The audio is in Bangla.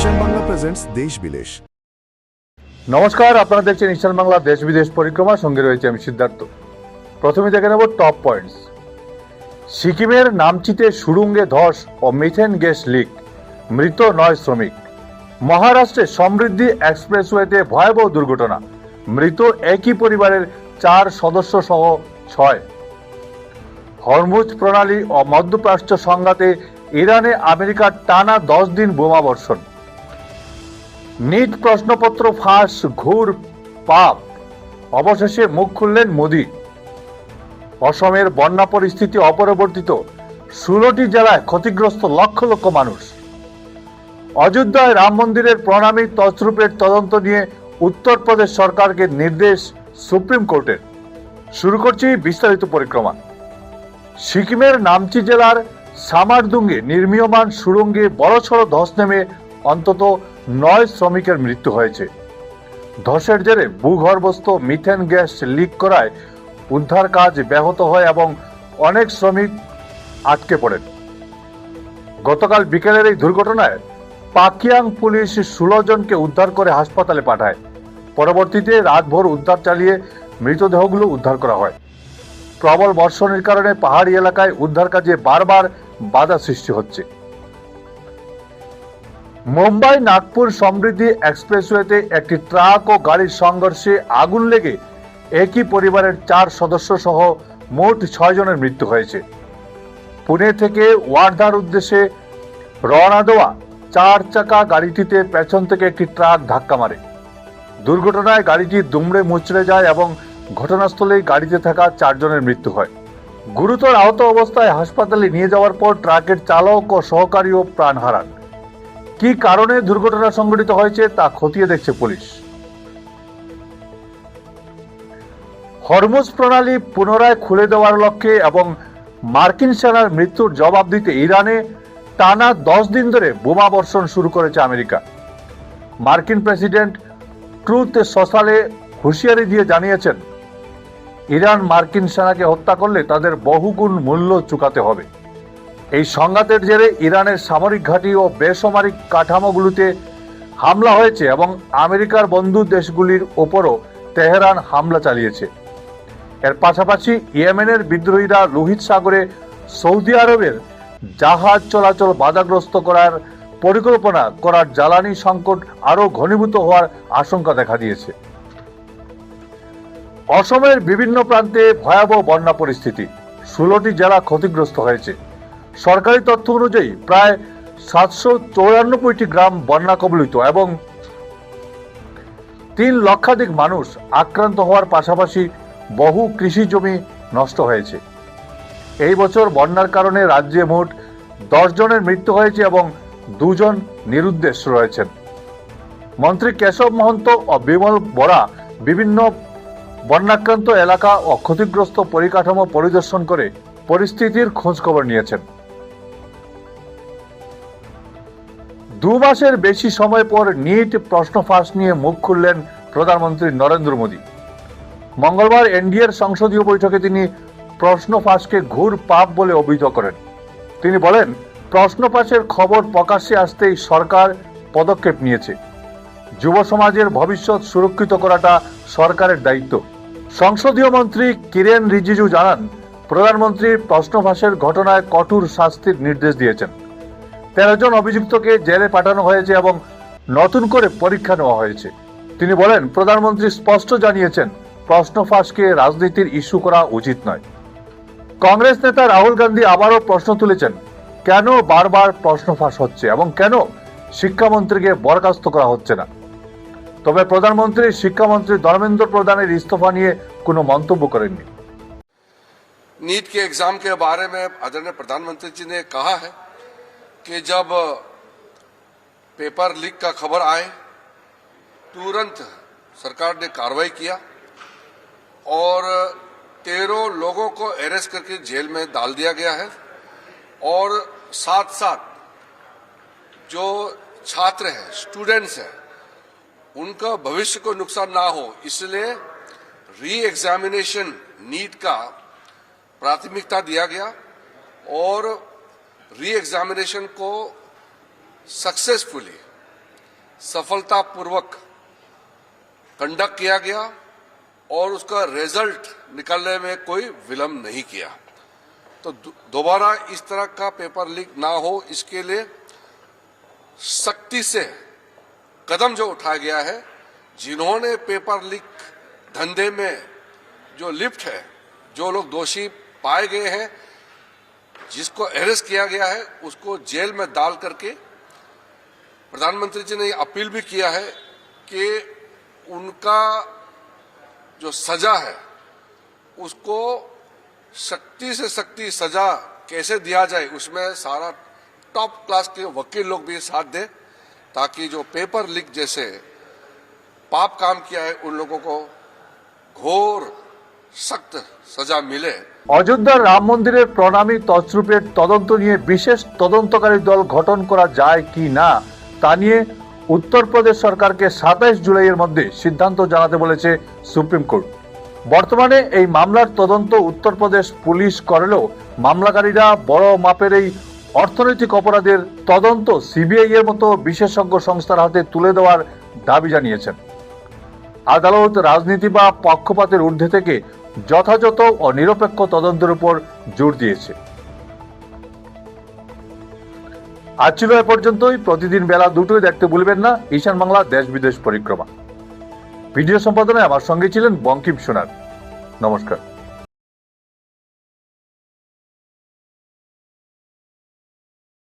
ঈশান বাংলা প্রেজেন্টস দেশ বিদেশ। নমস্কার, আপনারা দেখছেন ঈশান বাংলা দেশ বিদেশ পরিক্রমা। সঙ্গে রয়েছে আমি সিদ্ধার্থ। প্রথমে দেখে নেব টপ পয়েন্টস। সিকিমের নামচিতে সুড়ঙ্গে ধস ও মিথেন গ্যাস লিক, মৃত 9 শ্রমিক। মহারাষ্ট্রে সমৃদ্ধি এক্সপ্রেসওয়েতে ভয়াবহ দুর্ঘটনা, মৃত একই পরিবারের 4 সদস্য সহ 6। হরমুজ প্রণালী ও মধ্যপ্রাচ্য সংঘাতে ইরানে আমেরিকার টানা 10 দিন বোমাবর্ষণ। নিট প্রশ্নপত্র ফাঁস, ঘুর পাপ, অবশেষে মুখ খুললেন মোদি। অসমের বন্যা পরিস্থিতি অপরিবর্তিত, 16টি জেলায় ক্ষতিগ্রস্ত লক্ষ লক্ষ মানুষ। অযোধ্যায় রাম মন্দিরের প্রণামী তছরূপের তদন্ত নিয়ে উত্তরপ্রদেশ সরকারকে নির্দেশ সুপ্রিম কোর্টের। শুরু করছি বিস্তারিত পরিক্রমা। সিকিমের নামচি জেলার সামারদুঙ্গে নির্মীয়মান সুড়ঙ্গে বড়সড় ধস নেমে অন্তত 9 শ্রমিকের মৃত্যু হয়েছে। ধসের জেরে ভূগর্ভস্থ মিথেন গ্যাস লিক করায় উদ্ধার কাজ ব্যাহত হয় এবং অনেক শ্রমিক আটকে পড়েন। গতকাল বিকেলের এই দুর্ঘটনায় পাকিয়াং পুলিশ 16 জনকে উদ্ধার করে হাসপাতালে পাঠায়। পরবর্তীতে রাতভর উদ্ধার চালিয়ে মৃতদেহগুলো উদ্ধার করা হয়। প্রবল বর্ষণের কারণে পাহাড়ি এলাকায় উদ্ধার কাজে বারবার বাধা সৃষ্টি হচ্ছে। মুম্বাই নাগপুর সমৃদ্ধি এক্সপ্রেসওয়েতে একটি ট্রাক ও গাড়ির সংঘর্ষে আগুন লেগে একই পরিবারের 4 সদস্য সহ মোট 6 জনের মৃত্যু হয়েছে। পুনে থেকে ওয়ার্ধার উদ্দেশ্যে রওনা দেওয়া 4 চাকা গাড়িটিতে পেছন থেকে একটি ট্রাক ধাক্কা মারে। দুর্ঘটনায় গাড়িটি দুমড়ে মুচড়ে যায় এবং ঘটনাস্থলেই গাড়িতে থাকা 4 জনের মৃত্যু হয়। গুরুতর আহত অবস্থায় হাসপাতালে নিয়ে যাওয়ার পর ট্রাকের চালক ও সহকারীও প্রাণ হারান। কি কারণে দুর্ঘটনা সংঘটিত হয়েছে তা খতিয়ে দেখছে পুলিশ। হরমুজ প্রণালী পুনরায় খুলে দেওয়ার লক্ষ্যে এবং মার্কিন সেনার মৃত্যুর জবাব দিতে ইরানে টানা 10 দিন ধরে বোমা বর্ষণ শুরু করেছে আমেরিকা। মার্কিন প্রেসিডেন্ট ট্রুথ সোশ্যালে হুঁশিয়ারি দিয়ে জানিয়েছেন, ইরান মার্কিন সেনাকে হত্যা করলে তাদের বহুগুণ মূল্য চুকাতে হবে। এই সংঘাতের জেরে ইরানের সামরিক ঘাঁটি ও বেসামরিক কাঠামোগুলোতে হামলা হয়েছে এবং আমেরিকার বন্ধু দেশগুলির ওপরও তেহরান হামলা চালিয়েছে। এর পাশাপাশি ইয়েমেনের বিদ্রোহীরা লোহিত সাগরে সৌদি আরবের জাহাজ চলাচল বাধাগ্রস্ত করার পরিকল্পনা করার জ্বালানি সংকট আরও ঘনীভূত হওয়ার আশঙ্কা দেখা দিয়েছে। অসমের বিভিন্ন প্রান্তে ভয়াবহ বন্যা পরিস্থিতি, 16টি জেলা ক্ষতিগ্রস্ত হয়েছে। সরকারি তথ্য অনুযায়ী প্রায় 794টি গ্রাম বন্যা কবলিত এবং 3 লক্ষাধিক মানুষ আক্রান্ত হওয়ার পাশাপাশি বহু কৃষি জমি নষ্ট হয়েছে। এই বছর বন্যার কারণে রাজ্যে মোট 10 জনের মৃত্যু হয়েছে এবং 2 জন নিরুদ্দেশ রয়েছেন। মন্ত্রী কেশব মহন্ত ও বিমল বরা বিভিন্ন বন্যাক্রান্ত এলাকা ও ক্ষতিগ্রস্ত পরিকাঠামো পরিদর্শন করে পরিস্থিতির খোঁজখবর নিয়েছেন। 2 মাসের বেশি সময় পর নিট প্রশ্ন ফাঁস নিয়ে মুখ খুললেন প্রধানমন্ত্রী নরেন্দ্র মোদী। মঙ্গলবার এনডিএর সংসদীয় বৈঠকে তিনি প্রশ্ন ফাঁসকে ঘুর পাপ বলে অভিহিত করেন। তিনি বলেন, প্রশ্ন ফাঁসের খবর প্রকাশ্যে আসতেই সরকার পদক্ষেপ নিয়েছে। যুব সমাজের ভবিষ্যৎ সুরক্ষিত করাটা সরকারের দায়িত্ব। সংসদীয় মন্ত্রী কিরেন রিজিজু জানান, প্রধানমন্ত্রী প্রশ্ন ফাঁসের ঘটনায় কঠোর শাস্তির নির্দেশ দিয়েছেন। 13 জন অভিযুক্তকে জেলে পাঠানো হয়েছে এবং নতুন করে পরীক্ষা নেওয়া হয়েছে। তিনি বলেন, প্রধানমন্ত্রী স্পষ্ট জানিয়েছেন, প্রশ্ন ফাঁসকে রাজনীতির ইস্যু করা উচিত নয়। কংগ্রেস নেতা রাহুল গান্ধী আবারও প্রশ্ন তুলেছেন, কেন বারবার প্রশ্ন ফাঁস হচ্ছে এবং কেন শিক্ষামন্ত্রীকে বরখাস্ত করা হচ্ছে না। তবে প্রধানমন্ত্রী শিক্ষামন্ত্রী ধর্মেন্দ্র প্রধানের ইস্তফা নিয়ে কোনো মন্তব্য করেননি। नीट के एग्जाम के बारे में आदरणीय प्रधानमंत्री जी ने कहा है कि जब पेपर लीक का खबर आए तुरंत सरकार ने कार्रवाई किया और 13 लोगों को अरेस्ट करके जेल में डाल दिया गया है और साथ साथ जो छात्र हैं, स्टूडेंट्स हैं, उनका भविष्य को नुकसान ना हो इसलिए री एग्जामिनेशन नीट का प्राथमिकता दिया गया और री एग्जामिनेशन को सक्सेसफुली सफलतापूर्वक कंडक्ट किया गया और उसका रिजल्ट निकलने में कोई विलंब नहीं किया। तो दोबारा इस तरह का पेपर लीक ना हो, इसके लिए सख्ती से कदम जो उठाया गया है, जिन्होंने पेपर लीक धंधे में जो लिप्त है, जो लोग दोषी पाए गए हैं, जिसको अरेस्ट किया गया है, उसको जेल में डाल करके प्रधानमंत्री जी ने ये अपील भी किया है कि उनका जो सजा है उसको सख्ती से सख्ती सजा कैसे दिया जाए, उसमें सारा टॉप क्लास के वकील लोग भी साथ दें, ताकि जो पेपर लीक जैसे पाप काम किया है उन लोगों को घोर सख्त सजा मिले। অযোধ্যার রাম মন্দিরের প্রণামী তছরূপের তদন্ত নিয়ে বিশেষ তদন্তকারী দল গঠন করা যায় কি না তা নিয়ে উত্তরপ্রদেশ সরকারকে 27 জুলাইয়ের মধ্যে সিদ্ধান্ত জানাতে বলেছে সুপ্রিম কোর্ট। বর্তমানে এই মামলার তদন্ত উত্তরপ্রদেশ পুলিশ করলেও মামলাকারীরা বড় মাপের এই অর্থনৈতিক অপরাধের তদন্ত সিবিআই এর মতো বিশেষজ্ঞ সংস্থার হাতে তুলে দেওয়ার দাবি জানিয়েছেন। আদালত রাজনীতি বা পক্ষপাতের ঊর্ধ্বে থেকে যথাযথ ও নিরপেক্ষ তদন্তের উপর জোর দিয়েছে। আজ ছিল এ পর্যন্তই। প্রতিদিন বেলা 2টোয় দেখতে ভুলবেন না ঈশান বাংলা দেশ বিদেশ পরিক্রমা। ভিডিও সম্পাদনায় আমার সঙ্গে ছিলেন বঙ্কিম সোনার। নমস্কার।